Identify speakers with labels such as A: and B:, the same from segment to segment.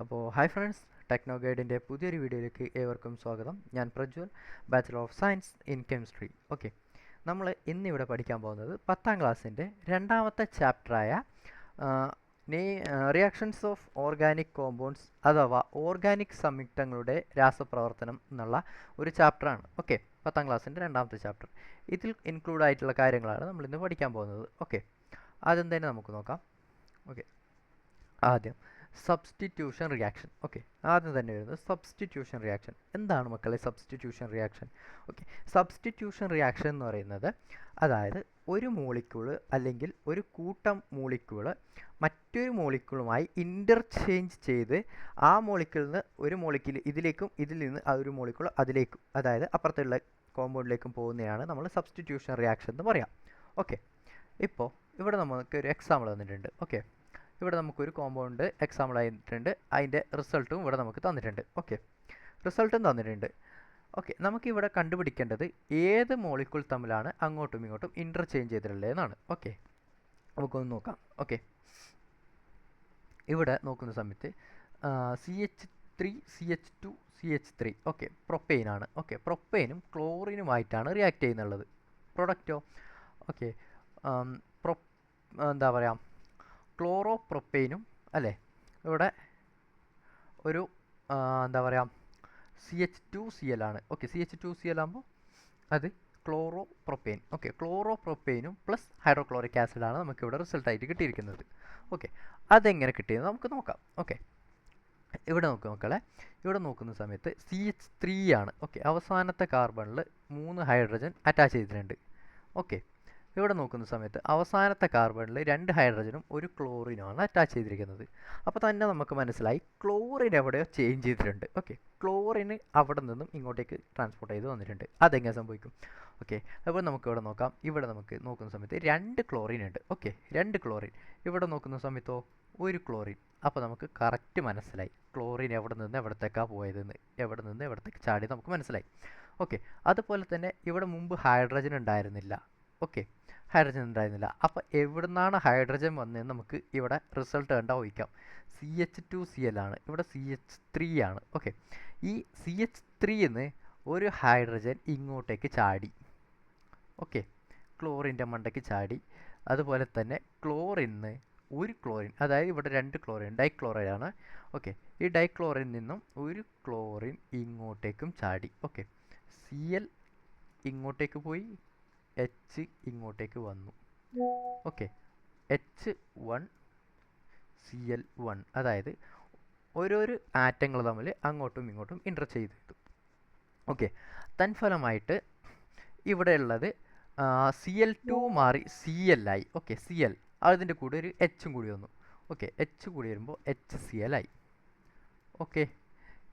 A: അപ്പോൾ hi friends, techno ഗൈഡിൻ്റെ പുതിയൊരു വീഡിയോയിലേക്ക് ഏവർക്കും സ്വാഗതം. ഞാൻ Prajwal, bachelor of science in chemistry. Okay, നമ്മൾ ഇന്നിവിടെ പഠിക്കാൻ പോകുന്നത് 10ാം ക്ലാസ്സിൻ്റെ രണ്ടാമത്തെ ചാപ്റ്ററായ റിയാക്ഷൻസ് ഓഫ് ഓർഗാനിക് കോമ്പൗണ്ട്സ് അഥവാ ഓർഗാനിക് സംയുക്തങ്ങളുടെ രാസപ്രവർത്തനം എന്നുള്ള ഒരു ചാപ്റ്ററാണ്. ഓക്കെ, 10ാം ക്ലാസ്സിൻ്റെ രണ്ടാമത്തെ ചാപ്റ്റർ. ഇതിൽ ഇൻക്ലൂഡ് ആയിട്ടുള്ള കാര്യങ്ങളാണ് നമ്മളിന്ന് പഠിക്കാൻ പോകുന്നത്. ഓക്കെ, ആദ്യം തന്നെ നമുക്ക് നോക്കാം. ഓക്കെ, ആദ്യം സബ്സ്റ്റിറ്റ്യൂഷൻ റിയാക്ഷൻ. ഓക്കെ, ആദ്യം തന്നെ വരുന്നത് സബ്സ്റ്റിറ്റ്യൂഷൻ റിയാക്ഷൻ. എന്താണ് മക്കളെ substitution reaction? Okay, substitution reaction എന്ന് പറയുന്നത് അതായത് ഒരു മോളിക്യൂള് അല്ലെങ്കിൽ ഒരു കൂട്ടം മോളിക്യൂള് മറ്റൊരു മോളിക്യൂളുമായി ഇൻ്റർചേഞ്ച് ചെയ്ത് ആ മോളിക്യൂളിൽ നിന്ന് ഒരു മോളിക്യൂൾ ഇതിലേക്കും ഇതിൽ നിന്ന് ആ ഒരു മോളിക്യൂൾ അതിലേക്കും, അതായത് അപ്പുറത്തുള്ള കോമ്പൗണ്ടിലേക്കും പോകുന്നതാണ് നമ്മൾ സബ്സ്റ്റിറ്റ്യൂഷൻ റിയാക്ഷൻ എന്ന് പറയാം. ഓക്കെ, ഇപ്പോൾ ഇവിടെ നമുക്ക് ഒരു എക്സാമ്പിൾ തന്നിട്ടുണ്ട്. ഓക്കെ, ഇവിടെ നമുക്കൊരു കോമ്പൗണ്ട് എക്സാമ്പിൾ ആയിട്ടുണ്ട്, അതിൻ്റെ റിസൾട്ടും ഇവിടെ നമുക്ക് തന്നിട്ടുണ്ട്. ഓക്കെ, റിസൾട്ടും തന്നിട്ടുണ്ട്. ഓക്കെ, നമുക്കിവിടെ കണ്ടുപിടിക്കേണ്ടത് ഏത് മോളിക്യൂൾ തമ്മിലാണ് അങ്ങോട്ടും ഇങ്ങോട്ടും ഇൻ്റർചേഞ്ച് ചെയ്തിട്ടുള്ളതെന്നാണ്. ഓക്കെ, നമുക്കൊന്ന് നോക്കാം. ഓക്കെ, ഇവിടെ നോക്കുന്ന സമയത്ത് CH3 CH2 CH3 ഓക്കെ, പ്രൊപ്പെയിനാണ്. ഓക്കെ, പ്രൊപ്പെയിനും ക്ലോറിനുമായിട്ടാണ് റിയാക്ട് ചെയ്യുന്നുള്ളത്. പ്രൊഡക്റ്റോ ഓക്കെ, എന്താ പറയുക, ക്ലോറോപ്രൊപ്പെയിനും അല്ലേ, ഇവിടെ ഒരു എന്താ പറയുക CH2Cl ആണ്. ഓക്കെ, CH2Cl ആകുമ്പോൾ അത് ക്ലോറോപ്രൊപ്പെയിൻ. ഓക്കെ, ക്ലോറോപ്രൊപ്പെയിനും പ്ലസ് ഹൈഡ്രോക്ലോറിക് ആസിഡാണ് നമുക്കിവിടെ റിസൾട്ടായിട്ട് കിട്ടിയിരിക്കുന്നത്. ഓക്കെ, അതെങ്ങനെ കിട്ടിയെന്ന് നമുക്ക് നോക്കാം. ഓക്കെ, ഇവിടെ നോക്കുക മക്കളെ, ഇവിടെ നോക്കുന്ന സമയത്ത് CH3 ആണ്. ഓക്കെ, അവസാനത്തെ കാർബണിൽ 3 ഹൈഡ്രജൻ അറ്റാച്ച് ചെയ്തിട്ടുണ്ട്. ഓക്കെ, ഇവിടെ നോക്കുന്ന സമയത്ത് അവസാനത്തെ കാർബണിൽ 2 ഹൈഡ്രജനും ഒരു ക്ലോറിനുമാണ് അറ്റാച്ച് ചെയ്തിരിക്കുന്നത്. അപ്പോൾ തന്നെ നമുക്ക് മനസ്സിലായി ക്ലോറിൻ എവിടെയോ ചേഞ്ച് ചെയ്തിട്ടുണ്ട്. ഓക്കെ, ക്ലോറിന് അവിടെ നിന്നും ഇങ്ങോട്ടേക്ക് ട്രാൻസ്പോർട്ട് ചെയ്ത് വന്നിട്ടുണ്ട്. അതെങ്ങനെ സംഭവിക്കും? ഓക്കെ, അപ്പോൾ നമുക്ക് ഇവിടെ നോക്കാം. ഇവിടെ നമുക്ക് നോക്കുന്ന സമയത്ത് 2 ക്ലോറിൻ ഉണ്ട്. Okay, 2 chlorine. ഇവിടെ നോക്കുന്ന സമയത്തോ 1 ക്ലോറിൻ. അപ്പോൾ നമുക്ക് കറക്റ്റ് മനസ്സിലായി ക്ലോറിൻ എവിടെ നിന്ന് എവിടത്തേക്കാണ് പോയതെന്ന്, എവിടെ നിന്ന് എവിടത്തേക്ക് ചാടി നമുക്ക് മനസ്സിലായി. ഓക്കെ, അതുപോലെ തന്നെ ഇവിടെ മുമ്പ് ഹൈഡ്രജൻ ഉണ്ടായിരുന്നില്ല. ഓക്കെ, ഹൈഡ്രജൻ ഉണ്ടായിരുന്നില്ല. അപ്പോൾ എവിടെ നിന്നാണ് ഹൈഡ്രജൻ വന്നതെന്ന് നമുക്ക് ഇവിടെ റിസൾട്ട് കണ്ടാൽ ഊഹിക്കാം. CH2Cl ആണ്, ഇവിടെ CH3 ആണ്. ഓക്കെ, ഈ CH3ന്ന് ഒരു ഹൈഡ്രജൻ ഇങ്ങോട്ടേക്ക് ചാടി. ഓക്കെ, ക്ലോറിൻ്റെ മണ്ടയ്ക്ക് ചാടി. അതുപോലെ തന്നെ ക്ലോറിന് ഒരു ക്ലോറിൻ, അതായത് ഇവിടെ 2 ക്ലോറിൻ, ഡൈക്ലോറൈഡ് ആണ്. ഓക്കെ, ഈ ഡൈക്ലോറിൻ നിന്നും ഒരു ക്ലോറിൻ ഇങ്ങോട്ടേക്കും ചാടി. ഓക്കെ, Cl ഇങ്ങോട്ടേക്ക് പോയി, H ഇങ്ങോട്ടേക്ക് വന്നു. ഓക്കെ, H1Cl1, അതായത് ഓരോരോ ആറ്റങ്ങൾ തമ്മിൽ അങ്ങോട്ടും ഇങ്ങോട്ടും ഇൻ്റർചേഞ്ച് ചെയ്തു. ഓക്കെ, തൻഫലമായിട്ട് ഇവിടെ ഉള്ളത് Cl2 മാറി Cl ആയി. ഓക്കെ, Cl അതിൻ്റെ കൂടെ ഒരു എച്ചും കൂടി വന്നു. ഓക്കെ, എച്ച് കൂടി വരുമ്പോൾ HCl ആയി. ഓക്കെ,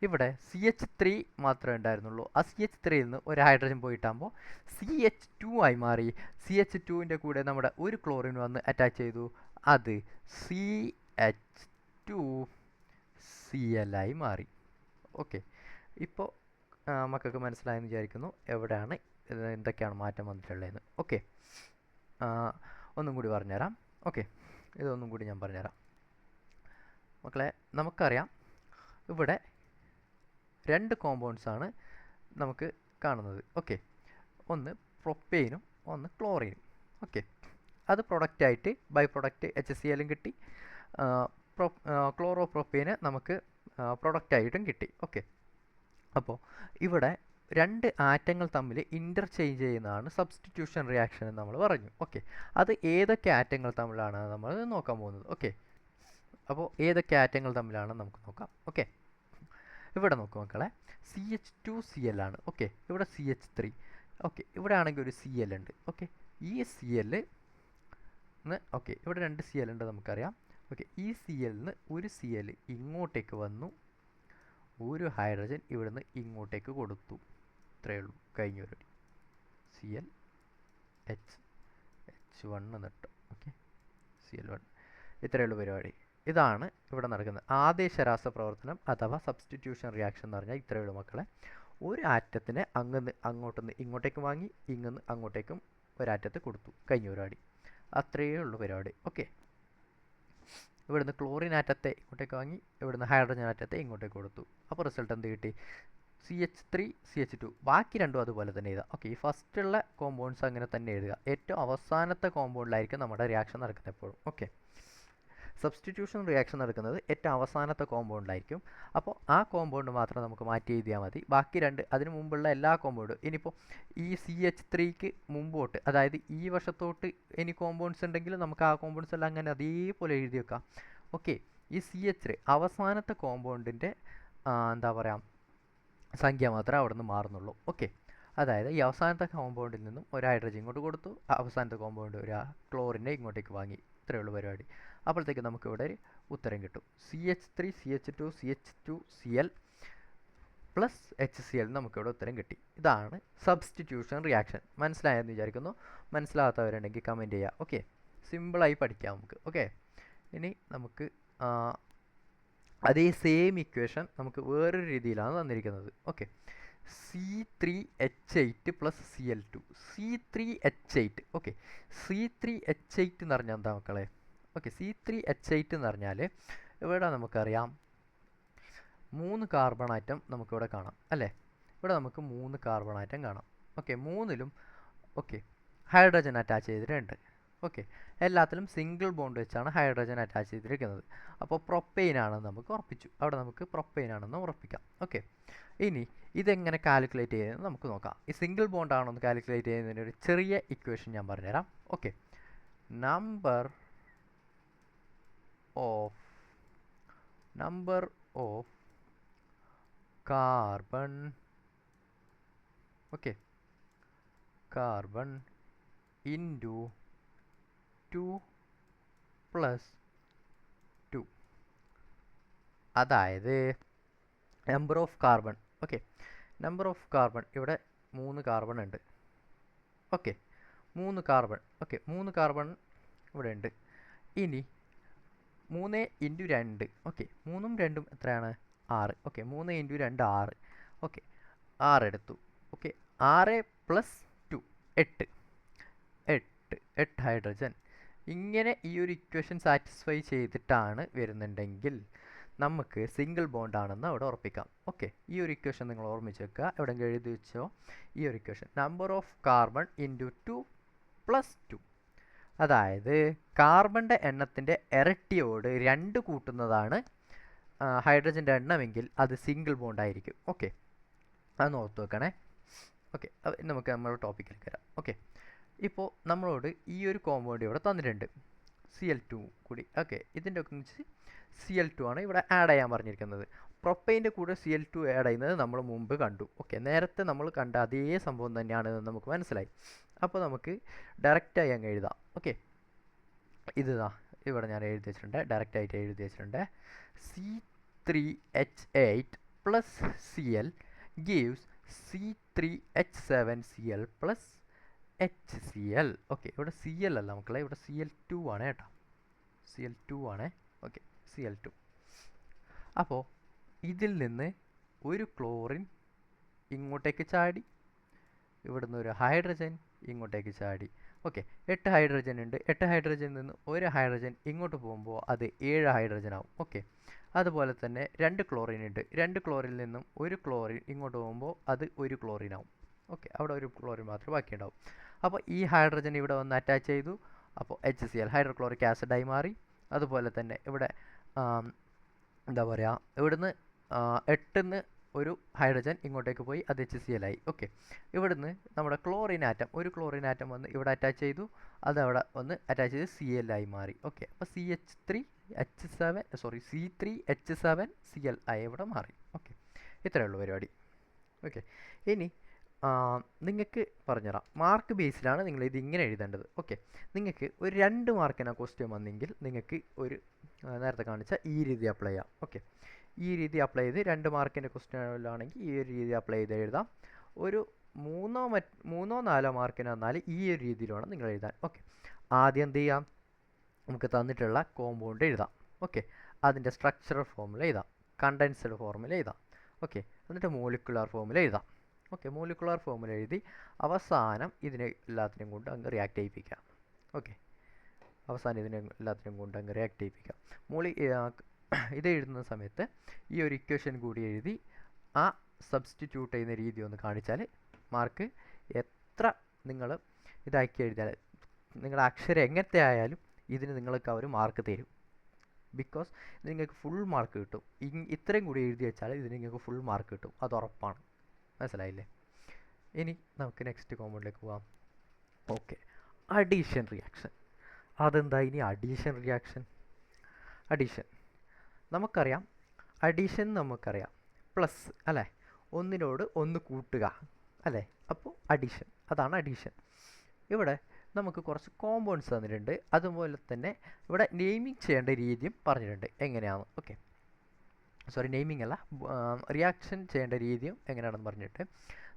A: ഇവിടെ CH3 മാത്രമേ ഉണ്ടായിരുന്നുള്ളൂ. ആ CH3യിൽ നിന്ന് ഒരു ഹൈഡ്രജൻ പോയിട്ടാകുമ്പോൾ CH2 ആയി മാറി. CH2ൻ്റെ കൂടെ നമ്മുടെ ഒരു ക്ലോറിൻ വന്ന് അറ്റാച്ച് ചെയ്തു, അത് CH2Cl ആയി മാറി. ഓക്കെ, ഇപ്പോൾ മക്കൾക്ക് മനസ്സിലായെന്ന് വിചാരിക്കുന്നു എവിടെയാണ് എന്തൊക്കെയാണ് മാറ്റം വന്നിട്ടുള്ളതെന്ന്. ഓക്കെ, ഒന്നും കൂടി പറഞ്ഞുതരാം. ഓക്കെ, ഇതൊന്നും കൂടി ഞാൻ പറഞ്ഞുതരാം മക്കളെ. നമുക്കറിയാം ഇവിടെ 2 കോമ്പൗണ്ട്സ് ആണ് നമുക്ക് കാണുന്നത്. ഓക്കെ, ഒന്ന് പ്രൊപ്പെയിനും ഒന്ന് ക്ലോറിനും. ഓക്കെ, അത് പ്രൊഡക്റ്റായിട്ട് ബൈ പ്രൊഡക്റ്റ് HCl കിട്ടി. ക്ലോറോപ്രൊപ്പെയിന് നമുക്ക് പ്രൊഡക്റ്റായിട്ടും കിട്ടി. ഓക്കെ, അപ്പോൾ ഇവിടെ 2 ആറ്റങ്ങൾ തമ്മിൽ ഇൻ്റർചേഞ്ച് ചെയ്യുന്നതാണ് സബ്സ്റ്റിറ്റ്യൂഷൻ റിയാക്ഷൻ എന്ന് നമ്മൾ പറഞ്ഞു. ഓക്കെ, അത് ഏതൊക്കെ ആറ്റങ്ങൾ തമ്മിലാണ് നമ്മൾ നോക്കാൻ പോകുന്നത്. ഓക്കെ, അപ്പോൾ ഏതൊക്കെ ആറ്റങ്ങൾ തമ്മിലാണെന്ന് നമുക്ക് നോക്കാം. ഓക്കെ, ഇവിടെ നോക്കുക മക്കളെ, CH2Cl ആണ്. ഓക്കെ, ഇവിടെ CH3. ഓക്കെ, ഇവിടെ ആണെങ്കിൽ ഒരു Cl ഉണ്ട്. ഓക്കെ, ഈ Cl ഓക്കെ, ഇവിടെ 2 Cl ഉണ്ട് നമുക്കറിയാം. ഓക്കെ, ഈ Cl നിന്ന് ഒരു Cl ഇങ്ങോട്ടേക്ക് വന്നു, ഒരു ഹൈഡ്രജൻ ഇവിടുന്ന് ഇങ്ങോട്ടേക്ക് കൊടുത്തു. ഇത്രയേ ഉള്ളൂ, കഴിഞ്ഞ പരിപാടി. Cl H1 എന്നിട്ട് ഓക്കെ, Cl1, ഇത്രയേ ഉള്ളൂ പരിപാടി. ഇതാണ് ഇവിടെ നടക്കുന്നത് ആദേശ രാസപ്രവർത്തനം അഥവാ സബ്സ്റ്റിറ്റ്യൂഷൻ റിയാക്ഷൻ എന്ന് പറഞ്ഞാൽ ഇത്രയേ ഉള്ളൂ മക്കളെ. ഒരു ആറ്റത്തിനെ അങ്ങോട്ടുനിന്ന് ഇങ്ങോട്ടേക്കും വാങ്ങി, ഇങ്ങന്ന് അങ്ങോട്ടേക്കും ഒരാറ്റത്ത് കൊടുത്തു, കഴിഞ്ഞ പരിപാടി. അത്രയേ ഉള്ളൂ പരിപാടി. ഓക്കെ, ഇവിടുന്ന് ക്ലോറിൻ ആറ്റത്തെ ഇങ്ങോട്ടേക്ക് വാങ്ങി, ഇവിടുന്ന് ഹൈഡ്രജൻ ആറ്റത്തെ ഇങ്ങോട്ടേക്ക് കൊടുത്തു. അപ്പോൾ റിസൾട്ട് എന്ത് കിട്ടി? CH3 CH2. ബാക്കി രണ്ടും അതുപോലെ തന്നെ എഴുതുക. ഓക്കെ, ഈ ഫസ്റ്റുള്ള കോമ്പൗണ്ട്സ് അങ്ങനെ തന്നെ എഴുതുക. ഏറ്റവും അവസാനത്തെ കോമ്പൗണ്ടിലായിരിക്കും നമ്മുടെ റിയാക്ഷൻ നടക്കുന്നത് എപ്പോഴും. ഓക്കെ, സബ്സ്റ്റിറ്റ്യൂഷൻ റിയാക്ഷൻ നടക്കുന്നത് ഏറ്റവും അവസാനത്തെ കോമ്പൗണ്ടിലായിരിക്കും. അപ്പോൾ ആ കോമ്പൗണ്ട് മാത്രം നമുക്ക് മാറ്റി എഴുതിയാൽ മതി. ബാക്കി രണ്ട് അതിന് മുമ്പുള്ള എല്ലാ കോമ്പൗണ്ടും ഇനിയിപ്പോൾ ഈ CH3ക്ക് മുമ്പോട്ട്, അതായത് ഈ വശത്തോട്ട് ഇനി കോമ്പൗണ്ട്സ് ഉണ്ടെങ്കിൽ നമുക്ക് ആ കോമ്പൗണ്ട്സ് എല്ലാം അങ്ങനെ അതേപോലെ എഴുതി വെക്കാം. ഓക്കെ, ഈ CH3 അവസാനത്തെ കോമ്പൗണ്ടിൻ്റെ എന്താ പറയുക സംഖ്യ മാത്രമേ അവിടെ നിന്ന് മാറുന്നുള്ളൂ. ഓക്കെ, അതായത് ഈ അവസാനത്തെ കോമ്പൗണ്ടിൽ നിന്നും ഒരു ഹൈഡ്രജൻ ഇങ്ങോട്ട് കൊടുത്തു, അവസാനത്തെ കോമ്പൗണ്ട് ഒരു ക്ലോറിനെ ഇങ്ങോട്ടേക്ക് വാങ്ങി. ഇത്രയേ ഉള്ളൂ പരിപാടി. അപ്പോഴത്തേക്ക് നമുക്ക് ഇവിടെ ഒരു ഉത്തരം കിട്ടും. CH3 CH2 CH2Cl plus HCl നമുക്കിവിടെ ഉത്തരം കിട്ടി. ഇതാണ് സബ്സ്റ്റിറ്റ്യൂഷൻ റിയാക്ഷൻ. മനസ്സിലായെന്ന് വിചാരിക്കുന്നു. മനസ്സിലാകാത്തവരുണ്ടെങ്കിൽ കമൻറ്റ് ചെയ്യുക. ഓക്കെ, സിമ്പിളായി പഠിക്കാം നമുക്ക്. ഓക്കെ, ഇനി നമുക്ക് അതേ സെയിം ഇക്വേഷൻ നമുക്ക് വേറൊരു രീതിയിലാണ് തന്നിരിക്കുന്നത്. Okay, C3H8 plus Cl2. C3H8. Okay, C3H8 എന്ന് പറഞ്ഞാൽ എന്താ മക്കളെ? ഓക്കെ, C3H8 എന്ന് പറഞ്ഞാൽ ഇവിടെ നമുക്കറിയാം 3 കാർബൺ ആറ്റം നമുക്കിവിടെ കാണാം അല്ലേ? ഇവിടെ നമുക്ക് 3 കാർബൺ ആറ്റം കാണാം. ഓക്കെ, മൂന്നിലും ഓക്കെ ഹൈഡ്രജൻ അറ്റാച്ച് ചെയ്തിട്ടുണ്ട്. ഓക്കെ, എല്ലാത്തിലും സിംഗിൾ ബോണ്ട് വെച്ചാണ് ഹൈഡ്രജൻ അറ്റാച്ച് ചെയ്തിരിക്കുന്നത്. അപ്പോൾ പ്രൊപ്പെയിൻ ആണെന്ന് നമുക്ക് ഉറപ്പിച്ചു. അവിടെ നമുക്ക് പ്രൊപ്പെയിൻ ആണെന്ന് ഉറപ്പിക്കാം. ഓക്കെ, ഇനി ഇതെങ്ങനെ കാൽക്കുലേറ്റ് ചെയ്യുന്നത് നമുക്ക് നോക്കാം. ഈ സിംഗിൾ ബോണ്ട് ആണോ എന്ന് കാൽക്കുലേറ്റ് ചെയ്യുന്നതിന് ഒരു ചെറിയ ഇക്വേഷൻ ഞാൻ പറഞ്ഞുതരാം. Okay, number of carbon, okay, carbon into 2 plus 2, അതായത് number of carbon. Okay, number of carbon ഇവിടെ 3 കാർബൺ ഉണ്ട്. Okay, 3 carbon. ഓക്കെ, 3 കാർബൺ ഇവിടെ ഉണ്ട്. ഇനി 3 ഇൻറ്റു 2. ഓക്കെ, 3ഉം 2ഉം എത്രയാണ്? 6. Okay, 3 into 2 6. ഓക്കെ, 6 എടുത്തു. Okay, 6 plus 2 8 hydrogen. ഇങ്ങനെ ഈ ഒരു ഇക്വേഷൻ സാറ്റിസ്ഫൈ ചെയ്തിട്ടാണ് വരുന്നുണ്ടെങ്കിൽ നമുക്ക് സിംഗിൾ ബോണ്ട് ആണെന്ന് അവിടെ ഉറപ്പിക്കാം. ഓക്കെ, ഈ ഒരു ഇക്വേഷൻ നിങ്ങൾ ഓർമ്മിച്ച് വെക്കുക. എവിടെയെങ്കിലും എഴുതി വെച്ചോ ഈ ഒരു equation. Number of carbon into 2 plus 2, അതായത് കാർബണിൻ്റെ എണ്ണത്തിൻ്റെ ഇരട്ടിയോട് 2 കൂട്ടുന്നതാണ് ഹൈഡ്രജൻ്റെ എണ്ണമെങ്കിൽ അത് സിംഗിൾ ബോണ്ട് ആയിരിക്കും. ഓക്കെ, അതൊന്ന് ഓർത്ത് വെക്കണേ. ഓക്കെ, നമുക്ക് നമ്മുടെ ടോപ്പിക്കിലേക്ക് വരാം. ഓക്കെ, ഇപ്പോൾ നമ്മളോട് ഈ ഒരു കോമ്പൗണ്ട് ഇവിടെ തന്നിട്ടുണ്ട്, Cl2 കൂടി. ഓക്കെ, ഇതിൻ്റെ ഒക്കെ വെച്ച് Cl2 ആണ് ഇവിടെ ആഡ് ചെയ്യാൻ പറഞ്ഞിരിക്കുന്നത്. പ്രൊപ്പൈൻ്റെ കൂടെ Cl2 ആഡ് ചെയ്യുന്നത് നമ്മൾ മുമ്പ് കണ്ടു. ഓക്കെ, നേരത്തെ നമ്മൾ കണ്ട അതേ സംഭവം തന്നെയാണെന്ന് നമുക്ക് മനസ്സിലായി. അപ്പോൾ നമുക്ക് ഡയറക്റ്റായി അങ്ങ് എഴുതാം. ഓക്കെ, ഇവിടെ ഞാൻ എഴുതി വെച്ചിട്ടുണ്ട്, ഡയറക്റ്റായിട്ട് എഴുതി വെച്ചിട്ടുണ്ട്. C3H8 plus Cl gives C3H7Cl plus HCl. Okay, ഇവിടെ Cl അല്ല മക്കളെ, ഇവിടെ Cl2 ആണ് കേട്ടോ. Cl2 ആണ്. Okay, Cl2. അപ്പോൾ ഇതിൽ നിന്ന് ഒരു ക്ലോറിൻ ഇങ്ങോട്ടേക്ക് ചാടി, ഇവിടുന്ന് ഒരു ഹൈഡ്രജൻ ഇങ്ങോട്ടേക്ക് ചാടി. ഓക്കെ, 8 ഹൈഡ്രജൻ ഉണ്ട്. 8 ഹൈഡ്രജനിൽ നിന്ന് ഒരു ഹൈഡ്രജൻ ഇങ്ങോട്ട് പോകുമ്പോൾ അത് 7 ഹൈഡ്രജൻ ആവും. ഓക്കെ, അതുപോലെ തന്നെ 2 ക്ലോറിൻ ഉണ്ട്. 2 ക്ലോറിനിൽ നിന്നും ഒരു ക്ലോറിൻ ഇങ്ങോട്ട് പോകുമ്പോൾ അത് 1 ക്ലോറിൻ ആവും. ഓക്കെ, അവിടെ ഒരു ക്ലോറിൻ മാത്രമേ ബാക്കിയുണ്ടാവും. അപ്പോൾ ഈ ഹൈഡ്രജൻ ഇവിടെ വന്ന് അറ്റാച്ച് ചെയ്തു. അപ്പോൾ HCl ഹൈഡ്രോക്ലോറിക് ആസിഡായി മാറി. അതുപോലെ തന്നെ ഇവിടെ എന്താ പറയുക, ഇവിടുന്ന് 8ന്ന് ഒരു ഹൈഡ്രജൻ ഇങ്ങോട്ടേക്ക് പോയി, അത് HCl ആയി. ഓക്കെ, ഇവിടുന്ന് നമ്മുടെ ക്ലോറിൻ ആറ്റം, ഒരു ക്ലോറിൻ ആറ്റം വന്ന് ഇവിടെ അറ്റാച്ച് ചെയ്തു, അത് അവിടെ വന്ന് അറ്റാച്ച് ചെയ്ത് Cl ആയി മാറി. ഓക്കെ, അപ്പോൾ C3H7Cl ആയി ഇവിടെ മാറി. ഓക്കെ, ഇത്രയേ ഉള്ളൂ പരിപാടി. ഓക്കെ, ഇനി നിങ്ങൾക്ക് പറഞ്ഞുതരാം. മാർക്ക് ബേസിലാണ് നിങ്ങൾ ഇത് ഇങ്ങനെ എഴുതേണ്ടത്. ഓക്കെ, നിങ്ങൾക്ക് ഒരു 2 മാർക്കിന് ക്വസ്റ്റ്യൻ വന്നെങ്കിൽ നിങ്ങൾക്ക് ഒരു നേരത്തെ കാണിച്ച ഈ രീതി അപ്ലൈ ചെയ്യാം. ഓക്കെ, ഈ രീതി അപ്ലൈ ചെയ്ത് 2 മാർക്കിൻ്റെ ക്വസ്റ്റ്യനിലാണെങ്കിൽ ഈ ഒരു രീതി അപ്ലൈ ചെയ്ത് എഴുതാം. ഒരു 3 4 മാർക്കിന് വന്നാൽ ഈ ഒരു രീതിയിൽ വേണം നിങ്ങൾ എഴുതാൻ. ഓക്കെ, ആദ്യം എന്ത് ചെയ്യാം, നമുക്ക് തന്നിട്ടുള്ള കോമ്പൗണ്ട് എഴുതാം. ഓക്കെ, അതിൻ്റെ സ്ട്രക്ചറൽ ഫോർമുല എഴുതാം, കണ്ടൻസ്ഡ് ഫോർമുല എഴുതാം. ഓക്കെ, എന്നിട്ട് മോളിക്കുലാർ ഫോർമുല എഴുതാം. ഓക്കെ, മോളിക്കുലാർ ഫോർമുല എഴുതി അവസാനം ഇതിനെ എല്ലാത്തിനും കൊണ്ട് അങ്ങ് റിയാക്ട് ചെയ്യിപ്പിക്കാം. ഓക്കെ, അവസാനം ഇതിനെ എല്ലാത്തിനും കൊണ്ട് അങ്ങ് റിയാക്ട് ചെയ്യിപ്പിക്കാം. മുകളിൽ ഇത് എഴുതുന്ന സമയത്ത് ഈ ഒരു ഇക്വേഷൻ കൂടി എഴുതി ആ സബ്സ്റ്റിറ്റ്യൂട്ട് ചെയ്യുന്ന രീതി ഒന്ന് കാണിച്ചാൽ മാർക്ക് എത്ര നിങ്ങൾ ഇതാക്കി എഴുതിയാൽ നിങ്ങളുടെ അക്ഷരം എങ്ങനത്തെ ആയാലും ഇതിന് നിങ്ങൾക്ക് അവർ മാർക്ക് തരും. ബിക്കോസ് നിങ്ങൾക്ക് ഫുൾ മാർക്ക് കിട്ടും. ഇത്രയും കൂടി എഴുതി വെച്ചാൽ ഇതിന് നിങ്ങൾക്ക് ഫുൾ മാർക്ക് കിട്ടും, അത് ഉറപ്പാണ്. മനസ്സിലായില്ലേ? ഇനി നമുക്ക് നെക്സ്റ്റ് കോമ്പൗണ്ടിലേക്ക് പോകാം. Okay, addition reaction. അതെന്താ ഇനി അഡീഷൻ റിയാക്ഷൻ? അഡീഷൻ നമുക്കറിയാം, അഡീഷൻ നമുക്കറിയാം പ്ലസ് അല്ലേ, ഒന്നിനോട് ഒന്ന് കൂട്ടുക അല്ലേ, അപ്പോൾ അഡീഷൻ, അതാണ് അഡീഷൻ. ഇവിടെ നമുക്ക് കുറച്ച് കോമ്പൗണ്ട്സ് തന്നിട്ടുണ്ട്, അതുപോലെ തന്നെ ഇവിടെ നെയിമിങ് ചെയ്യേണ്ട രീതിയും പറഞ്ഞിട്ടുണ്ട് എങ്ങനെയാണ്. ഓക്കെ, സോറി നെയിമിംഗ് അല്ല, റിയാക്ഷൻ ചെയ്യേണ്ട രീതിയും എങ്ങനെയാണെന്ന് പറഞ്ഞിട്ട്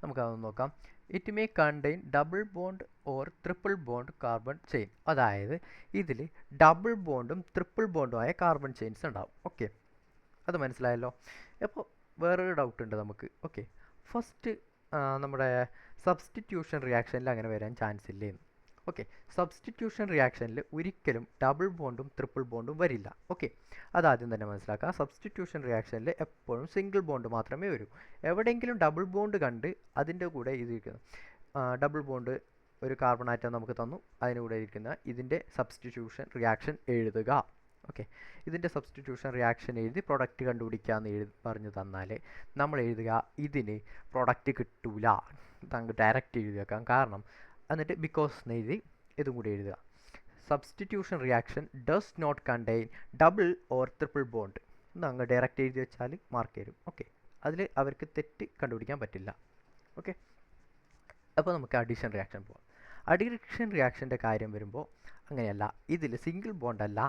A: നമുക്കതൊന്ന് നോക്കാം. It may contain double bond or triple bond carbon chain. അതായത് ഇതിൽ ഡബിൾ ബോണ്ടും ട്രിപ്പിൾ ബോണ്ടുമായ കാർബൺ ചെയിൻസ് ഉണ്ടാവും. ഓക്കെ, അത് മനസ്സിലായല്ലോ. അപ്പോൾ വേറൊരു ഡൗട്ട് ഉണ്ട് നമുക്ക്. ഓക്കെ, ഫസ്റ്റ് നമ്മുടെ സബ്സ്റ്റിറ്റ്യൂഷൻ റിയാക്ഷനിൽ അങ്ങനെ വരാൻ ചാൻസ് ഇല്ലേന്ന്. ഓക്കെ, സബ്സ്റ്റിറ്റ്യൂഷൻ റിയാക്ഷനിൽ ഒരിക്കലും ഡബിൾ ബോണ്ടും ട്രിപ്പിൾ ബോണ്ടും വരില്ല. ഓക്കെ, അതാദ്യം തന്നെ മനസ്സിലാക്കുക. സബ്സ്റ്റിറ്റ്യൂഷൻ റിയാക്ഷനിൽ എപ്പോഴും സിംഗിൾ ബോണ്ട് മാത്രമേ വരൂ. എവിടെയെങ്കിലും ഡബിൾ ബോണ്ട് കണ്ട് അതിൻ്റെ കൂടെ ഇതിരിക്കുന്നു ഡബിൾ ബോണ്ട് ഒരു കാർബൺ ആറ്റം നമുക്ക് തന്നു, അതിന് കൂടെ ഇരിക്കുന്ന ഇതിൻ്റെ സബ്സ്റ്റിറ്റ്യൂഷൻ റിയാക്ഷൻ എഴുതുക. ഓക്കെ, ഇതിൻ്റെ സബ്സ്റ്റിറ്റ്യൂഷൻ റിയാക്ഷൻ എഴുതി പ്രൊഡക്റ്റ് കണ്ടുപിടിക്കാമെന്ന് പറഞ്ഞു തന്നാൽ നമ്മൾ എഴുതുക ഇതിന് പ്രൊഡക്റ്റ് കിട്ടൂല, നമുക്ക് ഡയറക്റ്റ് എഴുതി വെക്കാം. കാരണം എന്നിട്ട് ബിക്കോസ് എഴുതി ഇതും കൂടി എഴുതുക. Substitution reaction does not contain double or triple bond എന്ന് അങ്ങ് ഡയറക്റ്റ് എഴുതി വെച്ചാൽ മാർക്ക് തരും. ഓക്കെ, അതിൽ അവർക്ക് തെറ്റ് കണ്ടുപിടിക്കാൻ പറ്റില്ല. ഓക്കെ, അപ്പോൾ നമുക്ക് അഡീഷൻ റിയാക്ഷൻ പോകാം. അഡീഷൻ റിയാക്ഷൻ്റെ കാര്യം വരുമ്പോൾ അങ്ങനെയല്ല, ഇതിൽ സിംഗിൾ ബോണ്ടല്ല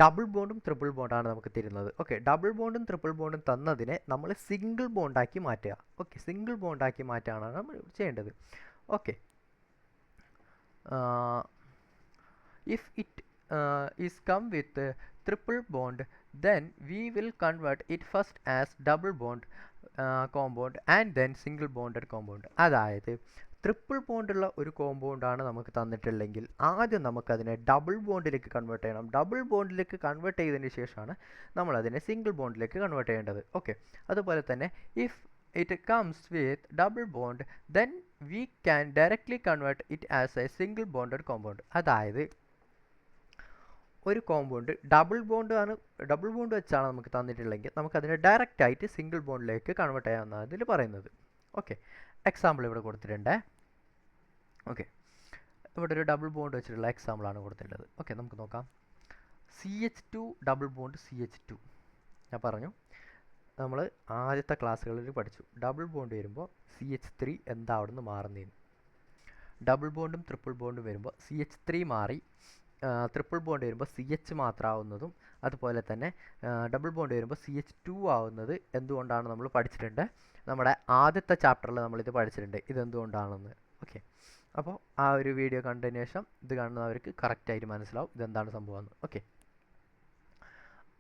A: ഡബിൾ ബോണ്ടും ട്രിപ്പിൾ ബോണ്ടാണ് നമുക്ക് തരുന്നത്. ഓക്കെ, ഡബിൾ ബോണ്ടും ട്രിപ്പിൾ ബോണ്ടും തന്നതിനെ നമ്മൾ സിംഗിൾ ബോണ്ടാക്കി മാറ്റുക. ഓക്കെ, സിംഗിൾ ബോണ്ടാക്കി മാറ്റാനാണ് നമ്മൾ ചെയ്യേണ്ടത്. Okay, if it is come with triple bond, then we will convert it first as double bond compound and then single bonded compound. അതായത് triple ബോണ്ടുള്ള ഒരു കോമ്പൗണ്ടാണ് നമുക്ക് തന്നിട്ടുള്ളെങ്കിൽ ആദ്യം നമുക്കതിനെ ഡബിൾ ബോണ്ടിലേക്ക് കൺവേർട്ട് ചെയ്യണം. ഡബിൾ ബോണ്ടിലേക്ക് കൺവേർട്ട് ചെയ്തതിന് ശേഷമാണ് നമ്മളതിനെ സിംഗിൾ ബോണ്ടിലേക്ക് കൺവേർട്ട് ചെയ്യേണ്ടത്. ഓക്കെ, അതുപോലെ തന്നെ if it comes with double bond, then we can directly convert it as a single bonded compound. അതായത് ഒരു കോമ്പൗണ്ട് ഡബിൾ ബോണ്ട് വെച്ചാണ് നമുക്ക് തന്നിട്ടുള്ളെങ്കിൽ നമുക്കതിനെ ഡയറക്റ്റ് ആയിട്ട് സിംഗിൾ ബോണ്ടിലേക്ക് കൺവേർട്ട് ചെയ്യാമെന്നാണ് ഇതിൽ പറയുന്നത്. ഓക്കെ, എക്സാമ്പിൾ ഇവിടെ കൊടുത്തിട്ടുണ്ട്. ഓക്കെ, ഇവിടെ ഒരു ഡബിൾ ബോണ്ട് വെച്ചിട്ടുള്ള എക്സാമ്പിളാണ് കൊടുത്തിട്ടുള്ളത്. ഓക്കെ, നമുക്ക് നോക്കാം. CH2 ഡബിൾ ബോണ്ട് CH2 ഞാൻ പറഞ്ഞു, നമ്മൾ ആദ്യത്തെ ക്ലാസ്സുകളിൽ പഠിച്ചു. ഡബിൾ ബോണ്ട് വരുമ്പോൾ CH3 എന്താ അവിടെ നിന്ന് മാറുന്നതെന്ന്. ഡബിൾ ബോണ്ടും ട്രിപ്പിൾ ബോണ്ടും വരുമ്പോൾ CH3 മാറി, ട്രിപ്പിൾ ബോണ്ട് വരുമ്പോൾ CH മാത്രമാവുന്നതും, അതുപോലെ തന്നെ ഡബിൾ ബോണ്ട് വരുമ്പോൾ CH2 ആവുന്നത് എന്തുകൊണ്ടാണ് നമ്മൾ പഠിച്ചിട്ടുണ്ട്. നമ്മുടെ ആദ്യത്തെ ചാപ്റ്ററിൽ നമ്മളിത് പഠിച്ചിട്ടുണ്ട് ഇതെന്തുകൊണ്ടാണെന്ന്. ഓക്കെ, അപ്പോൾ ആ ഒരു വീഡിയോ കണ്ടതിന് ശേഷം ഇത് കാണുന്നവർക്ക് കറക്റ്റായിട്ട് മനസ്സിലാവും ഇതെന്താണ് സംഭവം എന്ന്. ഓക്കെ,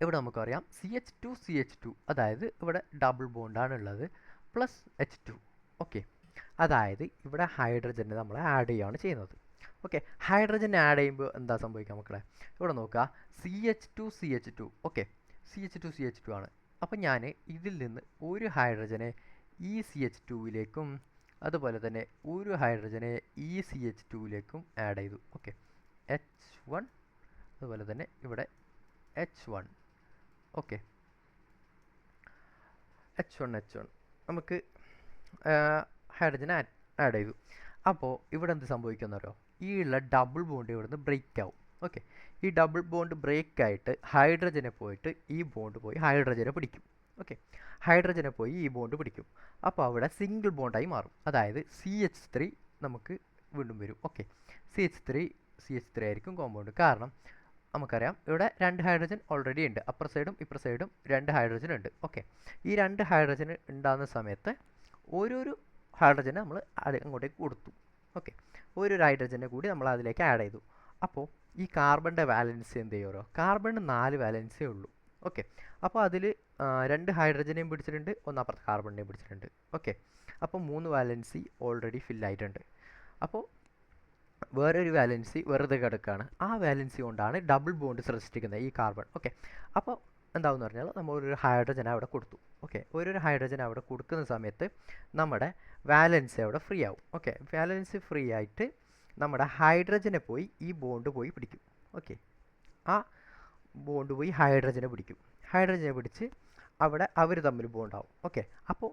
A: ഇവിടെ നമുക്കറിയാം CH2 അതായത് ഇവിടെ ഡബിൾ ബോണ്ടാണ് ഉള്ളത് പ്ലസ് H2. ഓക്കെ, അതായത് ഇവിടെ ഹൈഡ്രജനെ നമ്മൾ ആഡ് ചെയ്യുകയാണ് ചെയ്യുന്നത്. ഓക്കെ, ഹൈഡ്രജൻ ആഡ് ചെയ്യുമ്പോൾ എന്താ സംഭവിക്കുക മക്കളെ? ഇവിടെ നോക്കുക, CH2 ഓക്കെ, CH2 ആണ്. അപ്പോൾ ഞാൻ ഇതിൽ നിന്ന് ഒരു ഹൈഡ്രജനെ ഈ CH2യിലേക്കും അതുപോലെ തന്നെ ഒരു ഹൈഡ്രജനെ ഈ CH2യിലേക്കും ആഡ് ചെയ്തു. ഓക്കെ, H1 അതുപോലെ തന്നെ ഇവിടെ H1. ഓക്കെ, H1 നമുക്ക് ഹൈഡ്രജൻ ആഡ് ചെയ്തു. അപ്പോൾ ഇവിടെ എന്ത് സംഭവിക്കുമെന്നറിയോ? ഈ ഉള്ള ഡബിൾ ബോണ്ട് ഇവിടുന്ന് ബ്രേക്ക് ആവും. ഓക്കെ, ഈ ഡബിൾ ബോണ്ട് ബ്രേക്ക് ആയിട്ട് ഹൈഡ്രജനെ പോയിട്ട് ഈ ബോണ്ട് പോയി ഹൈഡ്രജനെ പിടിക്കും. ഓക്കെ, ഹൈഡ്രജനെ പോയി ഈ ബോണ്ട് പിടിക്കും. അപ്പോൾ അവിടെ സിംഗിൾ ബോണ്ടായി മാറും. അതായത് CH3 നമുക്ക് വീണ്ടും വരും. ഓക്കെ, CH3 ആയിരിക്കും കോമ്പൗണ്ട്. കാരണം നമുക്കറിയാം ഇവിടെ രണ്ട് ഹൈഡ്രജൻ ഓൾറെഡി ഉണ്ട്, അപ്പർ സൈഡും ഇപ്പർ സൈഡും രണ്ട് ഹൈഡ്രജൻ ഉണ്ട്. ഓക്കെ, ഈ രണ്ട് ഹൈഡ്രജൻ ഉണ്ടാകുന്ന സമയത്ത് ഓരോരോ ഹൈഡ്രജനെ നമ്മൾ അങ്ങോട്ടേക്ക് കൊടുത്തു. ഓക്കെ, ഓരോരു ഹൈഡ്രജനെ കൂടി നമ്മൾ അതിലേക്ക് ആഡ് ചെയ്തു. അപ്പോൾ ഈ കാർബണിൻ്റെ വാലൻസി എന്ത് ചെയ്യുമോ? കാർബണിന് 4 വാലൻസേ ഉള്ളൂ. ഓക്കെ, അപ്പോൾ അതിൽ 2 ഹൈഡ്രജനെയും പിടിച്ചിട്ടുണ്ട്, ഒന്നപ്പുറത്ത് കാർബണിനെയും പിടിച്ചിട്ടുണ്ട്. ഓക്കെ, അപ്പോൾ 3 വാലൻസി ഓൾറെഡി ഫില്ലായിട്ടുണ്ട്. അപ്പോൾ വേറൊരു വാലൻസി വെറുതെ കിടക്കുകയാണ്. ആ വാലൻസി കൊണ്ടാണ് ഡബിൾ ബോണ്ട് സൃഷ്ടിക്കുന്നത് ഈ കാർബൺ. ഓക്കെ, അപ്പോൾ എന്താവെന്ന് പറഞ്ഞാൽ നമ്മളൊരു ഹൈഡ്രജൻ അവിടെ കൊടുത്തു. ഓക്കെ, ഒരു ഹൈഡ്രജൻ അവിടെ കൊടുക്കുന്ന സമയത്ത് നമ്മുടെ വാലൻസി അവിടെ ഫ്രീ ആവും. ഓക്കെ, വാലൻസി ഫ്രീ ആയിട്ട് നമ്മുടെ ഹൈഡ്രജനെ പോയി ഈ ബോണ്ട് പോയി പിടിക്കും. ഓക്കെ, ആ ബോണ്ട് പോയി ഹൈഡ്രജനെ പിടിക്കും. ഹൈഡ്രജനെ പിടിച്ച് അവിടെ അവർ തമ്മിൽ ബോണ്ടാവും. ഓക്കെ, അപ്പോൾ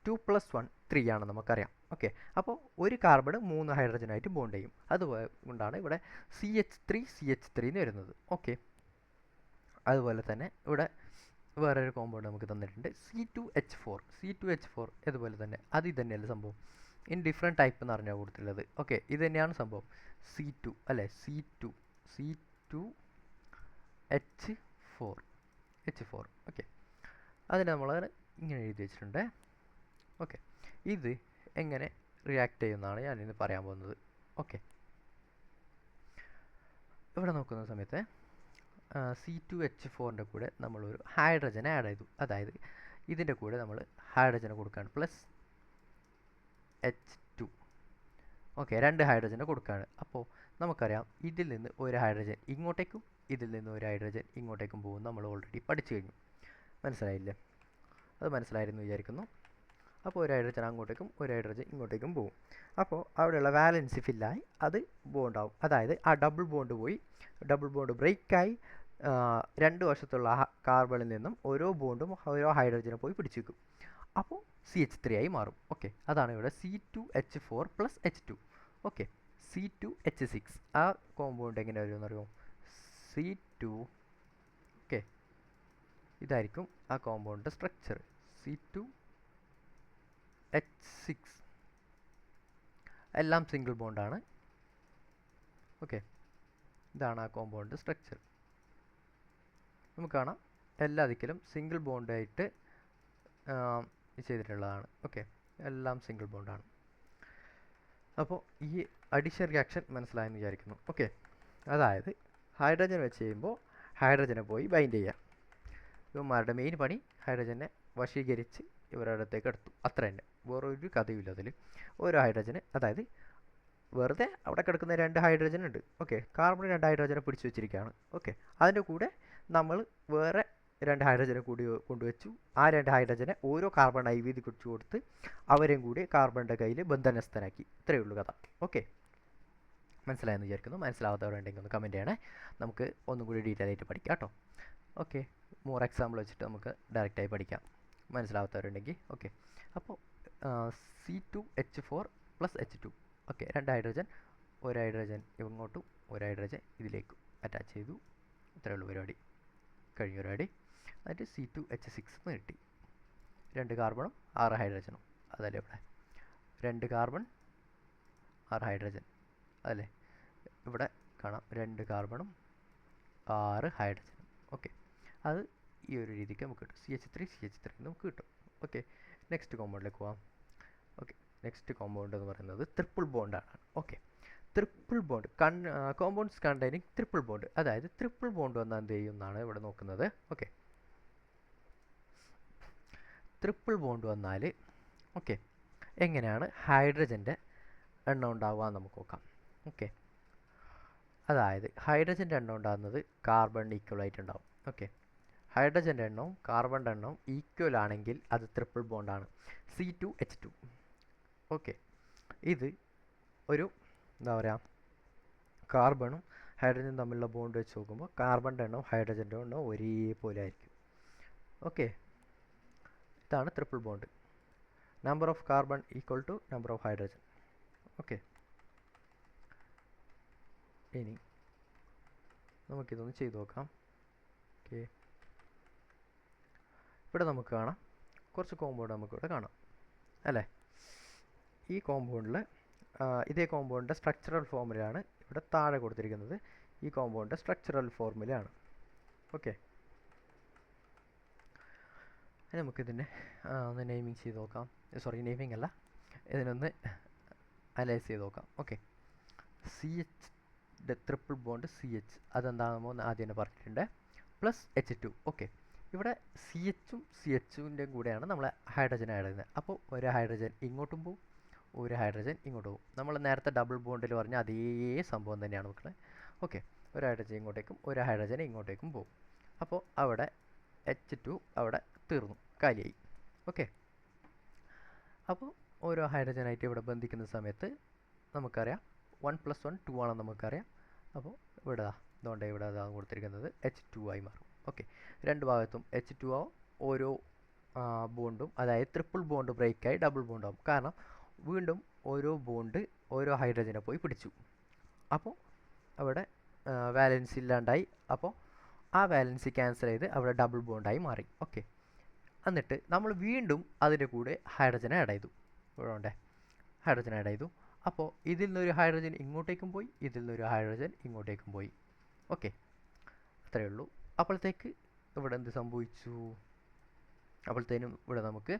A: 2+1 3 ആണ് നമുക്കറിയാം. ഓക്കെ, അപ്പോൾ ഒരു കാർബൺ 3 ഹൈഡ്രജനായിട്ട് ബോണ്ട് ചെയ്യും. അതുകൊണ്ടാണ് ഇവിടെ CH3 എന്ന് വരുന്നത്. ഓക്കെ, അതുപോലെ തന്നെ ഇവിടെ വേറൊരു കോമ്പൗണ്ട് നമുക്ക് തന്നിട്ടുണ്ട്, C2H4 ഇതുപോലെ തന്നെ. അത് ഇത് തന്നെയല്ലേ സംഭവം, ഇൻ ഡിഫറെൻറ്റ് ടൈപ്പ് എന്ന് പറഞ്ഞാൽ കൊടുത്തിട്ടുള്ളത്. ഓക്കെ, ഇത് തന്നെയാണ് സംഭവം. C2 അല്ലേ, C2H4. ഓക്കെ, അതിന് നമ്മൾ ഇങ്ങനെ എഴുതി വെച്ചിട്ടുണ്ട്. ഓക്കെ, ഇത് എങ്ങനെ റിയാക്ട് ചെയ്യുന്നതാണ് ഞാനിന്ന് പറയാൻ പോകുന്നത്. ഓക്കെ, ഇവിടെ നോക്കുന്ന സമയത്ത് C2H4ൻ്റെ കൂടെ നമ്മളൊരു ഹൈഡ്രജൻ ആഡ് ചെയ്തു. അതായത് ഇതിൻ്റെ കൂടെ നമ്മൾ ഹൈഡ്രജനെ കൊടുക്കുകയാണ്, പ്ലസ് H2. ഓക്കെ, 2 ഹൈഡ്രജനെ കൊടുക്കുകയാണ്. അപ്പോൾ നമുക്കറിയാം ഇതിൽ നിന്ന് ഒരു ഹൈഡ്രജൻ ഇങ്ങോട്ടേക്കും ഇതിൽ നിന്ന് ഒരു ഹൈഡ്രജൻ ഇങ്ങോട്ടേക്കും പോകും. നമ്മൾ ഓൾറെഡി പഠിച്ചു കഴിഞ്ഞു. മനസ്സിലായില്ലേ? അത് മനസ്സിലായിരുന്നു വിചാരിക്കുന്നു. അപ്പോൾ ഒരു ഹൈഡ്രജൻ അങ്ങോട്ടേക്കും ഒരു ഹൈഡ്രജൻ ഇങ്ങോട്ടേക്കും പോകും. അപ്പോൾ അവിടെയുള്ള വാലൻസി ഫില്ലായി അത് ബോണ്ടാവും. അതായത് ആ ഡബിൾ ബോണ്ട് ബ്രേക്കായി രണ്ട് വശത്തുള്ള കാർബണിൽ നിന്നും ഓരോ ബോണ്ടും ഓരോ ഹൈഡ്രജനെ പോയി പിടിച്ചു വയ്ക്കും. അപ്പോൾ CH3 ആയി മാറും. ഓക്കെ, അതാണ് ഇവിടെ C2H4 + H2. ഓക്കെ, C2H6 ആ കോമ്പൗണ്ട് എങ്ങനെ വരുമെന്ന് അറിയുമോ? C2. ഓക്കെ, ഇതായിരിക്കും ആ കോമ്പൗണ്ടിൻ്റെ സ്ട്രക്ചർ, C2H6. എല്ലാം സിംഗിൾ ബോണ്ടാണ്. ഓക്കെ, ഇതാണ് ആ കോമ്പൗണ്ട് സ്ട്രക്ചർ. നമുക്ക് കാണാം എല്ലാ ദിക്കിലും സിംഗിൾ ബോണ്ടായിട്ട് ചെയ്തിട്ടുള്ളതാണ്. ഓക്കെ, എല്ലാം സിംഗിൾ ബോണ്ടാണ്. അപ്പോൾ ഈ അഡിഷൻ റിയാക്ഷൻ മനസ്സിലായെന്ന് വിചാരിക്കുന്നു. ഓക്കെ, അതായത് ഹൈഡ്രജൻ വെച്ച് ചെയ്യുമ്പോൾ ഹൈഡ്രജനെ പോയി ബൈൻഡ് ചെയ്യുക. ഇവന്മാരുടെ മെയിൻ പണി ഹൈഡ്രജനെ വശീകരിച്ച് ഇവരുടെ അടുത്തേക്ക് എടുത്തു, അത്ര തന്നെ. വേറൊരു കഥയില്ല അതിൽ. ഓരോ ഹൈഡ്രജന്, അതായത് വെറുതെ അവിടെ കിടക്കുന്ന 2 ഹൈഡ്രജൻ ഉണ്ട്. ഓക്കെ, കാർബൺ 2 ഹൈഡ്രജനെ പിടിച്ചു വെച്ചിരിക്കുകയാണ്. ഓക്കെ, അതിൻ്റെ കൂടെ നമ്മൾ വേറെ 2 ഹൈഡ്രജനെ കൂടി കൊണ്ടുവച്ചു. ആ 2 ഹൈഡ്രജനെ ഓരോ കാർബൺ വീതി കുറിച്ച് കൊടുത്ത് അവരെയും കൂടി കാർബണിൻ്റെ കയ്യിൽ ബന്ധനസ്ഥനാക്കി. ഇത്രയേ ഉള്ളൂ കഥ. ഓക്കെ, മനസ്സിലായെന്ന് വിചാരിക്കുന്നു. മനസ്സിലാവാത്തവരുണ്ടെങ്കിൽ ഒന്ന് കമൻറ്റ് ചെയ്യണേ. നമുക്ക് ഒന്നും കൂടി ഡീറ്റെയിൽ ആയിട്ട് പഠിക്കാം കേട്ടോ. ഓക്കെ, മോർ എക്സാമ്പിൾ വെച്ചിട്ട് നമുക്ക് ഡയറക്റ്റായി പഠിക്കാം, മനസ്സിലാവാത്തവരുണ്ടെങ്കിൽ. ഓക്കെ, അപ്പോൾ C2H4 + H2. ഓക്കെ, 2 ഹൈഡ്രജൻ, ഒരു ഹൈഡ്രജൻ ഇങ്ങോട്ടും ഒരു ഹൈഡ്രജൻ ഇതിലേക്കും അറ്റാച്ച് ചെയ്തു. ഇത്രയേ ഉള്ളൂ പരിപാടി, കഴിഞ്ഞ പരിപാടി. എന്നിട്ട് C2H6 എന്ന് കിട്ടി. 2 കാർബണും 6 ഹൈഡ്രജനും, അതല്ലേ ഇവിടെ 2 കാർബൺ 6 ഹൈഡ്രജൻ, അതല്ലേ ഇവിടെ കാണാം 2 കാർബണും 6 ഹൈഡ്രജനും. ഓക്കെ, അത് ഈ ഒരു രീതിക്ക് നമുക്ക് കിട്ടും. CH3 നമുക്ക് കിട്ടും. ഓക്കെ, നെക്സ്റ്റ് കോമ്പൗണ്ടിലേക്ക് പോകാം. ഓക്കെ, നെക്സ്റ്റ് കോമ്പൗണ്ട് എന്ന് പറയുന്നത് ട്രിപ്പിൾ ബോണ്ടാണ്. Okay, triple bond compounds containing triple bond. അതായത് ട്രിപ്പിൾ ബോണ്ട് വന്നാൽ എന്ത് ചെയ്യും എന്നാണ് ഇവിടെ നോക്കുന്നത്. ഓക്കെ, ട്രിപ്പിൾ ബോണ്ട് വന്നാൽ ഓക്കെ എങ്ങനെയാണ് ഹൈഡ്രജൻ്റെ എണ്ണം ഉണ്ടാവുക എന്ന് നമുക്ക് നോക്കാം. ഓക്കെ, അതായത് ഹൈഡ്രജൻ്റെ എണ്ണം ഉണ്ടാകുന്നത് കാർബൺ ഈക്വൽ ആയിട്ടുണ്ടാവും. ഓക്കെ, ഹൈഡ്രജൻ്റെ എണ്ണവും കാർബണിൻ്റെ എണ്ണവും ഈക്വൽ ആണെങ്കിൽ അത് ട്രിപ്പിൾ ബോണ്ടാണ്, C2H2. ഓക്കെ, ഇത് ഒരു എന്താ പറയുക, കാർബണും ഹൈഡ്രജനും തമ്മിലുള്ള ബോണ്ട് വെച്ച് നോക്കുമ്പോൾ കാർബണിൻ്റെ എണ്ണവും ഹൈഡ്രജൻ്റെ എണ്ണവും ഒരേപോലെ ആയിരിക്കും. ഓക്കെ, ഇതാണ് triple bond. Number of carbon equal to number of hydrogen. Okay, ഇനി നമുക്കിതൊന്ന് ചെയ്തു നോക്കാം. ഓക്കെ, ഇവിടെ നമുക്ക് കാണാം കുറച്ച് കോമ്പൗണ്ട് നമുക്കിവിടെ കാണാം അല്ലേ. ഈ കോമ്പൗണ്ടിൽ ഇതേ കോമ്പൗണ്ടിൻ്റെ സ്ട്രക്ചറൽ ഫോർമുലയാണ് ഇവിടെ താഴെ കൊടുത്തിരിക്കുന്നത്. ഈ കോമ്പൗണ്ടിൻ്റെ സ്ട്രക്ചറൽ ഫോർമുലയാണ്. ഓക്കെ, നമുക്കിതിനെ ഒന്ന് നെയിമിങ് ചെയ്ത് നോക്കാം. സോറി, നെയിമിങ് അല്ല, ഇതിനൊന്ന് അനലൈസ് ചെയ്ത് നോക്കാം. Okay, CH triple bond CH അതെന്താണെന്ന് ആദ്യം തന്നെ പറഞ്ഞിട്ടുണ്ട്, പ്ലസ് H2. ഓക്കെ, ഇവിടെ CHും CHൻ്റെ കൂടെയാണ് നമ്മൾ ഹൈഡ്രജൻ ആഡ് ചെയ്യുന്നത്. അപ്പോൾ ഒരു ഹൈഡ്രജൻ ഇങ്ങോട്ടും പോവും ഒരു ഹൈഡ്രജൻ ഇങ്ങോട്ട് പോകും. നമ്മൾ നേരത്തെ ഡബിൾ ബോണ്ടിൽ പറഞ്ഞ അതേ സംഭവം തന്നെയാണ് മക്കളെ. ഓക്കെ, ഒരു ഹൈഡ്രജൻ ഇങ്ങോട്ടേക്കും ഒരു ഹൈഡ്രജൻ ഇങ്ങോട്ടേക്കും പോകും. അപ്പോൾ അവിടെ H2 അവിടെ തീർന്നു, കാലിയായി. ഓക്കെ, അപ്പോൾ ഓരോ ഹൈഡ്രജനായിട്ട് ഇവിടെ ബന്ധിക്കുന്ന സമയത്ത് നമുക്കറിയാം 1 + 1 2 ആണെന്ന് നമുക്കറിയാം. അപ്പോൾ ഇവിടെ അതുകൊണ്ട് ഇവിടെ അതാണ് കൊടുത്തിരിക്കുന്നത്, H2 ആയി മാറും. ഓക്കെ, രണ്ട് ഭാഗത്തും H2 ആവും. ഓരോ ബോണ്ടും, അതായത് ട്രിപ്പിൾ ബോണ്ട് ബ്രേക്കായി ഡബിൾ ബോണ്ട് ആവും. കാരണം വീണ്ടും ഓരോ ബോണ്ട് ഓരോ ഹൈഡ്രജനെ പോയി പിടിച്ചു. അപ്പോൾ അവിടെ വാലൻസി ഇല്ലാണ്ടായി. അപ്പോൾ ആ വാലൻസി ക്യാൻസൽ ചെയ്ത് അവിടെ ഡബിൾ ബോണ്ടായി മാറി. ഓക്കെ, എന്നിട്ട് നമ്മൾ വീണ്ടും അതിൻ്റെ കൂടെ ഹൈഡ്രജനെ ആഡ് ചെയ്തു. ഇവിടെ ഹൈഡ്രജൻ ആഡ് ചെയ്തു. അപ്പോൾ ഇതിൽ നിന്നൊരു ഹൈഡ്രജൻ ഇങ്ങോട്ടേക്കും പോയി, ഇതിൽ നിന്നൊരു ഹൈഡ്രജൻ ഇങ്ങോട്ടേക്കും പോയി. ഓക്കെ, അത്രയേ ഉള്ളൂ. അപ്പോഴത്തേക്ക് ഇവിടെ എന്ത് സംഭവിച്ചു? അപ്പോഴത്തേനും ഇവിടെ നമുക്ക്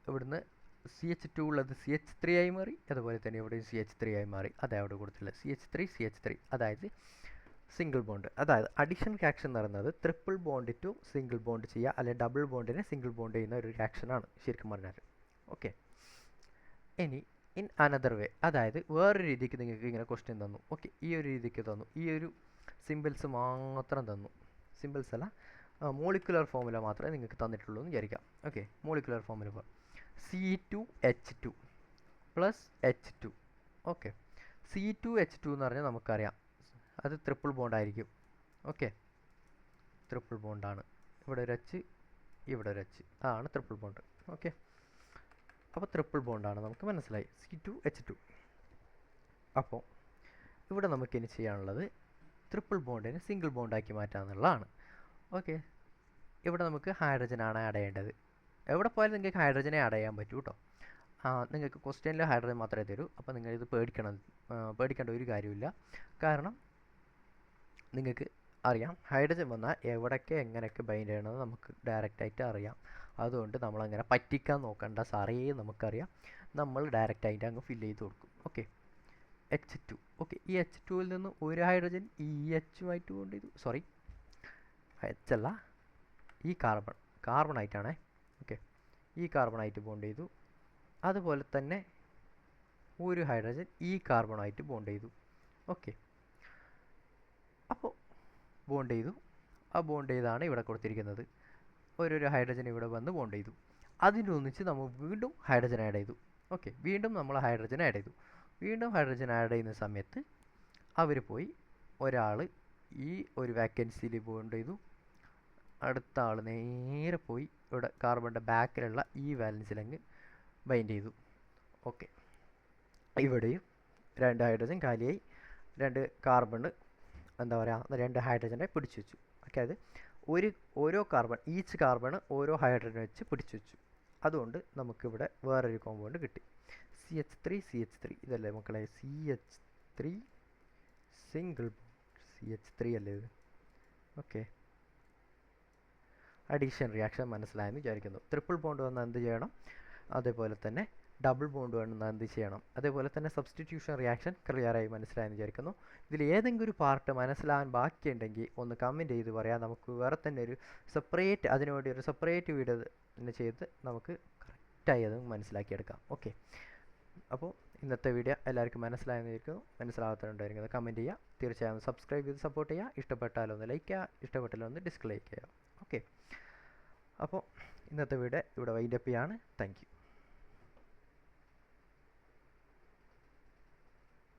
A: ഇവിടുന്ന് CH2 ഉള്ളത് CH3 ആയി മാറി. അതുപോലെ തന്നെ ഇവിടെ CH3 ആയി മാറി. അതായത് അവിടെ കൊടുത്തില്ല CH3 അതായത് സിംഗിൾ ബോണ്ട്. അതായത് അഡിഷൻ റിയാക്ഷൻ എന്ന് പറയുന്നത് triple bond to single bond ചെയ്യുക, അല്ലെങ്കിൽ ഡബിൾ ബോണ്ടിനെ സിംഗിൾ ബോണ്ട് ചെയ്യുന്ന ഒരു റിയാക്ഷനാണ് ശരിക്കും പറഞ്ഞാൽ. ഓക്കെ, ഇനി ഇൻ അനദർ വേ, അതായത് വേറൊരു രീതിക്ക് നിങ്ങൾക്ക് ഇങ്ങനെ ക്വസ്റ്റ്യൻ തന്നു. ഓക്കെ, ഈ ഒരു രീതിക്ക് തന്നു, ഈ ഒരു സിമ്പിൾസ് മാത്രം തന്നു. സിമ്പിൾസ് അല്ല, മോളിക്കുലർ ഫോമുല മാത്രമേ നിങ്ങൾക്ക് തന്നിട്ടുള്ളൂ എന്ന് വിചാരിക്കാം. Okay, molecular formula C2H2 + H2. Okay, C2H2 എന്ന് പറഞ്ഞാൽ നമുക്കറിയാം അത് ട്രിപ്പിൾ ബോണ്ട് ആയിരിക്കും. ഓക്കെ, ട്രിപ്പിൾ ബോണ്ടാണ്. ഇവിടെ ഒരു H, ഇവിടെ ഒരു H, അതാണ് ട്രിപ്പിൾ ബോണ്ട്. ഓക്കെ, അപ്പോൾ ട്രിപ്പിൾ ബോണ്ടാണ് നമുക്ക് മനസ്സിലായി, C2H2. അപ്പോൾ ഇവിടെ നമുക്കിനി ചെയ്യാനുള്ളത് ട്രിപ്പിൾ ബോണ്ടിനെ സിംഗിൾ ബോണ്ടാക്കി മാറ്റാമെന്നുള്ളതാണ്. ഓക്കെ, ഇവിടെ നമുക്ക് ഹൈഡ്രജനാണ് ആഡ് ചെയ്യേണ്ടത്. എവിടെ പോയാലും നിങ്ങൾക്ക് ഹൈഡ്രജനെ ആഡ് ചെയ്യാൻ പറ്റൂ കേട്ടോ. നിങ്ങൾക്ക് ക്വസ്റ്റ്യനിൽ ഹൈഡ്രജൻ മാത്രമേ തരൂ. അപ്പോൾ നിങ്ങളിത് പേടിക്കേണ്ട ഒരു കാര്യമില്ല. കാരണം നിങ്ങൾക്ക് അറിയാം ഹൈഡ്രജൻ വന്നാൽ എവിടെയൊക്കെ എങ്ങനെയൊക്കെ ബൈൻഡ് ചെയ്യണമെന്ന് നമുക്ക് ഡയറക്റ്റായിട്ട് അറിയാം. അതുകൊണ്ട് നമ്മളങ്ങനെ പറ്റിക്കാൻ നോക്കണ്ട, സാറേ നമുക്കറിയാം. നമ്മൾ ഡയറക്റ്റായിട്ട് അങ്ങ് ഫില്ല് ചെയ്ത് കൊടുക്കും. Okay, H2. ഓക്കെ, ഈ H2-ൽ നിന്ന് ഒരു ഹൈഡ്രജൻ ഈ H-ആയിട്ട് ബോണ്ട് ചെയ്തു. സോറി, H അല്ല, ഈ കാർബണായിട്ടാണേ. ഓക്കെ, ഈ കാർബണായിട്ട് ബോണ്ട് ചെയ്തു. അതുപോലെ തന്നെ ഒരു ഹൈഡ്രജൻ ഈ കാർബണായിട്ട് ബോണ്ട് ചെയ്തു. ഓക്കെ, അപ്പോൾ ബോണ്ട് ചെയ്തു. ആ ബോണ്ട് ചെയ്താണ് ഇവിടെ കൊടുത്തിരിക്കുന്നത്. ഒരു ഹൈഡ്രജൻ ഇവിടെ വന്ന് ബോണ്ട് ചെയ്തു. അതിനൊന്നിച്ച് നമ്മൾ വീണ്ടും ഹൈഡ്രജൻ ആഡ് ചെയ്തു. ഓക്കെ, വീണ്ടും നമ്മൾ ഹൈഡ്രജൻ ആഡ് ചെയ്തു. വീണ്ടും ഹൈഡ്രജൻ ആഡ് ചെയ്യുന്ന സമയത്ത് അവർ പോയി ഒരാൾ ഈ ഒരു വാക്കൻസിയിൽ ബോണ്ട് ചെയ്തു. അടുത്ത ആൾ നേരെ പോയി ഇവിടെ കാർബണിൻ്റെ ബാക്കിലുള്ള ഈ വാലൻസിലങ്ങ് ബൈൻഡ് ചെയ്തു. ഓക്കെ, ഇവിടെയും രണ്ട് ഹൈഡ്രജൻ കാലിയായി. രണ്ട് കാർബൺ എന്താ പറയുക, രണ്ട് ഹൈഡ്രജനെ പിടിച്ചു വെച്ചു. ഓക്കെ, അത് ഓരോ കാർബൺ, ഈച്ച് കാർബൺ ഓരോ ഹൈഡ്രജൻ വെച്ച് പിടിച്ചു വെച്ചു. അതുകൊണ്ട് നമുക്കിവിടെ വേറൊരു കോമ്പൗണ്ട് കിട്ടി, CH3. ഇതല്ലേ മക്കളെ CH3 സിംഗിൾ CH3 അല്ലേ ഇത്? ഓക്കെ, അഡീഷൻ റിയാക്ഷൻ മനസ്സിലായെന്ന് വിചാരിക്കുന്നു. ട്രിപ്പിൾ ബോണ്ട് വന്നാൽ എന്ത് ചെയ്യണം, അതേപോലെ തന്നെ ഡബിൾ ബോണ്ട് വന്നാൽ എന്ത് ചെയ്യണം, അതേപോലെ തന്നെ സബ്സ്റ്റിറ്റ്യൂഷൻ റിയാക്ഷൻ ക്ലിയറായി മനസ്സിലായെന്ന് വിചാരിക്കുന്നു. ഇതിൽ ഏതെങ്കിലും ഒരു പാർട്ട് മനസ്സിലാകാൻ ബാക്കിയുണ്ടെങ്കിൽ ഒന്ന് കമൻറ്റ് ചെയ്ത് പറയാം. നമുക്ക് വേറെ തന്നെ ഒരു സെപ്പറേറ്റ്, അതിനുവേണ്ടി ഒരു സെപ്പറേറ്റ് വീഡിയോ തന്നെ ചെയ്ത് നമുക്ക് കറക്റ്റായി അത് മനസ്സിലാക്കിയെടുക്കാം. ഓക്കെ, അപ്പോൾ ഇന്നത്തെ വീഡിയോ എല്ലാവർക്കും മനസ്സിലായെന്ന് വിചാരിക്കുന്നു. മനസ്സിലാകാത്തവരുണ്ടായിരിക്കുന്നത് കമൻറ്റ് ചെയ്യുക. തീർച്ചയായും സബ്സ്ക്രൈബ് ചെയ്ത് സപ്പോർട്ട് ചെയ്യുക. ഇഷ്ടപ്പെട്ടാലൊന്ന് ലൈക്ക് ചെയ്യുക, ഇഷ്ടപ്പെട്ടാലൊന്ന് ഡിസ്ലൈക്ക് ചെയ്യുക. ഓക്കെ, അപ്പോൾ ഇന്നത്തെ വീഡിയോ ഇവിടെ വൈൻഡപ്പ് ചെയ്യാണ്. Thank you.